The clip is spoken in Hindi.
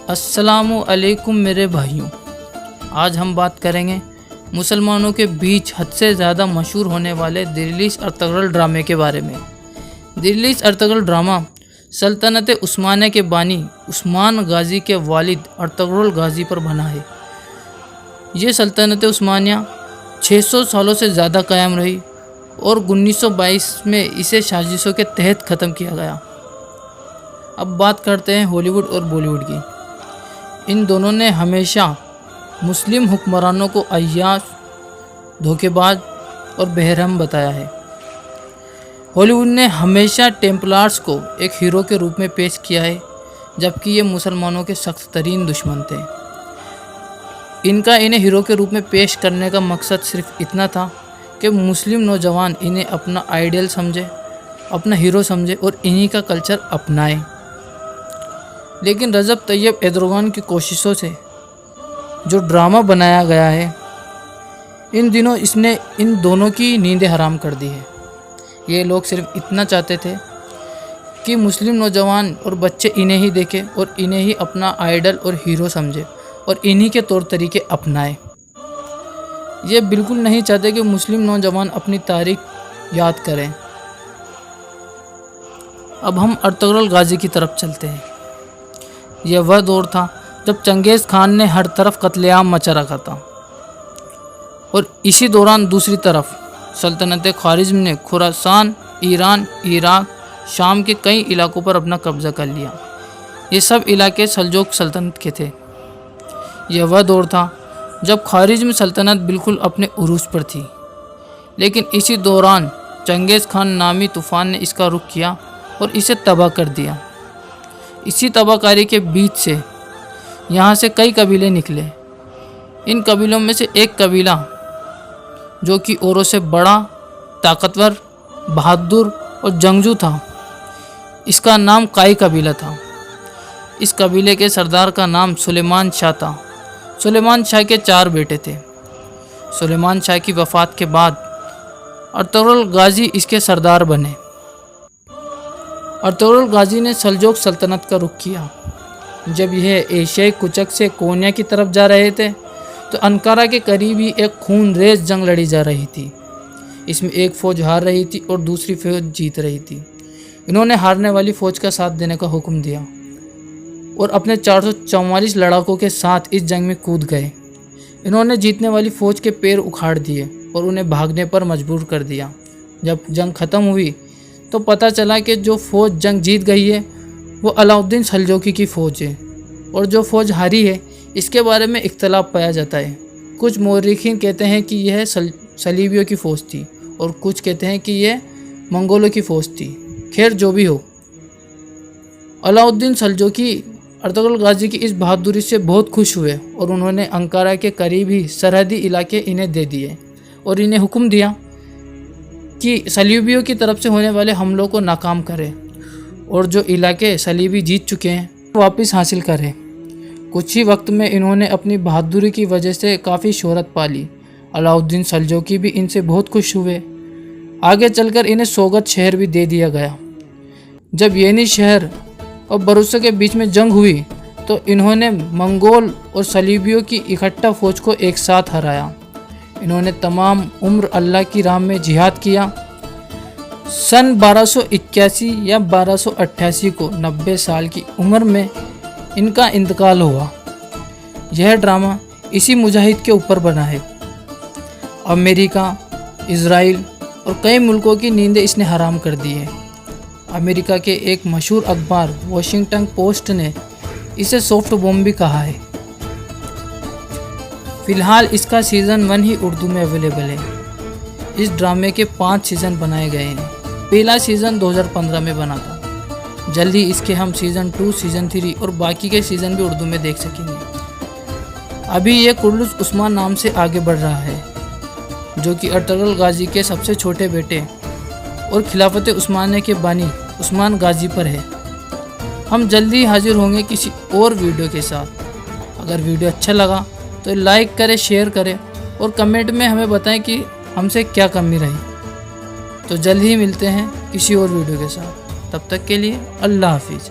अस्सलामु अलैकुम मेरे भाइयों। आज हम बात करेंगे मुसलमानों के बीच हद से ज़्यादा मशहूर होने वाले दिल्ली अर्तुगरुल ड्रामे के बारे में। दिल्ली अर्तुगरुल ड्रामा सल्तनत उस्मानिया के बानी उस्मान गाजी के वालिद अर्तुगरुल गाजी पर बना है। ये सल्तनत उस्मानिया 600 सालों से ज़्यादा कायम रही और 1922 में इसे साजिशों के तहत ख़त्म किया गया। अब बात करते हैं हॉलीवुड और बॉलीवुड की। इन दोनों ने हमेशा मुस्लिम हुक्मरानों को अय्याश, धोखेबाज और बेरहम बताया है। हॉलीवुड ने हमेशा टेम्पलार्स को एक हीरो के रूप में पेश किया है, जबकि ये मुसलमानों के सख्त तरीन दुश्मन थे। इन्हें हीरो के रूप में पेश करने का मकसद सिर्फ इतना था कि मुस्लिम नौजवान इन्हें अपना आइडियल समझे, अपना हीरो समझे और इन्हीं का कल्चर अपनाए। लेकिन रजब तैयब एर्दोगान की कोशिशों से जो ड्रामा बनाया गया है, इन दिनों इसने इन दोनों की नींदें हराम कर दी है। ये लोग सिर्फ इतना चाहते थे कि मुस्लिम नौजवान और बच्चे इन्हें ही देखें और इन्हें ही अपना आइडल और हीरो समझे और इन्हीं के तौर तरीके अपनाए। ये बिल्कुल नहीं चाहते कि मुस्लिम नौजवान अपनी तारीख याद करें। अब हम अर्तुगरुल गाजी की तरफ चलते हैं। यह वह दौर था जब चंगेज़ खान ने हर तरफ कत्लेआम मचा रखा था और इसी दौरान दूसरी तरफ सल्तनत ख्वारिज़्म ने खुरासान, ईरान, इराक, शाम के कई इलाकों पर अपना कब्ज़ा कर लिया। ये सब इलाके सल्जूक़ सल्तनत के थे। यह वह दौर था जब ख्वारिज़्म सल्तनत बिल्कुल अपने उरूज पर थी, लेकिन इसी दौरान चंगेज़ खान नामी तूफ़ान ने इसका रुख किया और इसे तबाह कर दिया। इसी तबाहकारी के बीच से यहाँ से कई कबीले निकले। इन कबीलों में से एक कबीला जो कि औरों से बड़ा, ताकतवर, बहादुर और जंगजू था, इसका नाम काई कबीला था। इस कबीले के सरदार का नाम सुलेमान शाह था। सुलेमान शाह के 4 बेटे थे। सुलेमान शाह की वफ़ात के बाद अर्तुगरुल गाजी इसके सरदार बने। अर्तुगरुल गाजी ने सल्जूक़ सल्तनत का रुख किया। जब यह एशियाई कुचक से कोन्या की तरफ जा रहे थे तो अंकारा के करीब ही एक खूनरेज़ जंग लड़ी जा रही थी। इसमें एक फ़ौज हार रही थी और दूसरी फ़ौज जीत रही थी। इन्होंने हारने वाली फ़ौज का साथ देने का हुक्म दिया और अपने 444 लड़ाकों के साथ इस जंग में कूद गए। इन्होंने जीतने वाली फ़ौज के पैर उखाड़ दिए और उन्हें भागने पर मजबूर कर दिया। जब जंग ख़त्म हुई तो पता चला कि जो फ़ौज जंग जीत गई है वो अलाउद्दीन सल्जूकी की फ़ौज है और जो फ़ौज हारी है इसके बारे में इख्तलाफ पाया जाता है। कुछ मौरिखीन कहते हैं कि यह सलीबियों की फ़ौज थी और कुछ कहते हैं कि यह मंगोलों की फ़ौज थी। खैर जो भी हो, अलाउद्दीन सल्जूकी अर्तुगरुल गाजी की इस बहादुरी से बहुत खुश हुए और उन्होंने अंकारा के करीब ही सरहदी इलाके इन्हें दे दिए और इन्हें हुक्म दिया कि सलीबियों की तरफ से होने वाले हमलों को नाकाम करें और जो इलाके सलीबी जीत चुके हैं वापस हासिल करें। कुछ ही वक्त में इन्होंने अपनी बहादुरी की वजह से काफ़ी शोहरत पाली। अलाउद्दीन सल्जूकी भी इनसे बहुत खुश हुए। आगे चलकर इन्हें सोगत शहर भी दे दिया गया। जब येनी शहर और बरूसा के बीच में जंग हुई तो इन्होंने मंगोल और सलीबियों की इकट्ठा फ़ौज को एक साथ हराया। इन्होंने तमाम उम्र अल्लाह की राह में जिहाद किया। सन 1281 या 1288 को 90 साल की उम्र में इनका इंतकाल हुआ। यह ड्रामा इसी मुजाहिद के ऊपर बना है। अमेरिका, इज़राइल और कई मुल्कों की नींदें इसने हराम कर दी है। अमेरिका के एक मशहूर अखबार वॉशिंगटन पोस्ट ने इसे सॉफ्ट बॉम्ब भी कहा है। फ़िलहाल इसका सीज़न 1 ही उर्दू में अवेलेबल है। इस ड्रामे के 5 सीज़न बनाए गए हैं। पहला सीज़न 2015 में बना था। जल्दी इसके हम सीज़न 2, सीज़न 3 और बाकी के सीज़न भी उर्दू में देख सकेंगे। अभी ये कुर्लुस उस्मान नाम से आगे बढ़ रहा है, जो कि अर्तुगरुल गाजी के सबसे छोटे बेटे और खिलाफत उस्मानिया के बानी उस्मान गाजी पर है। हम जल्दी हाजिर होंगे किसी और वीडियो के साथ। अगर वीडियो अच्छा लगा तो लाइक करें, शेयर करें और कमेंट में हमें बताएं कि हमसे क्या कमी रही। तो जल्द ही मिलते हैं किसी और वीडियो के साथ। तब तक के लिए अल्लाह हाफिज़।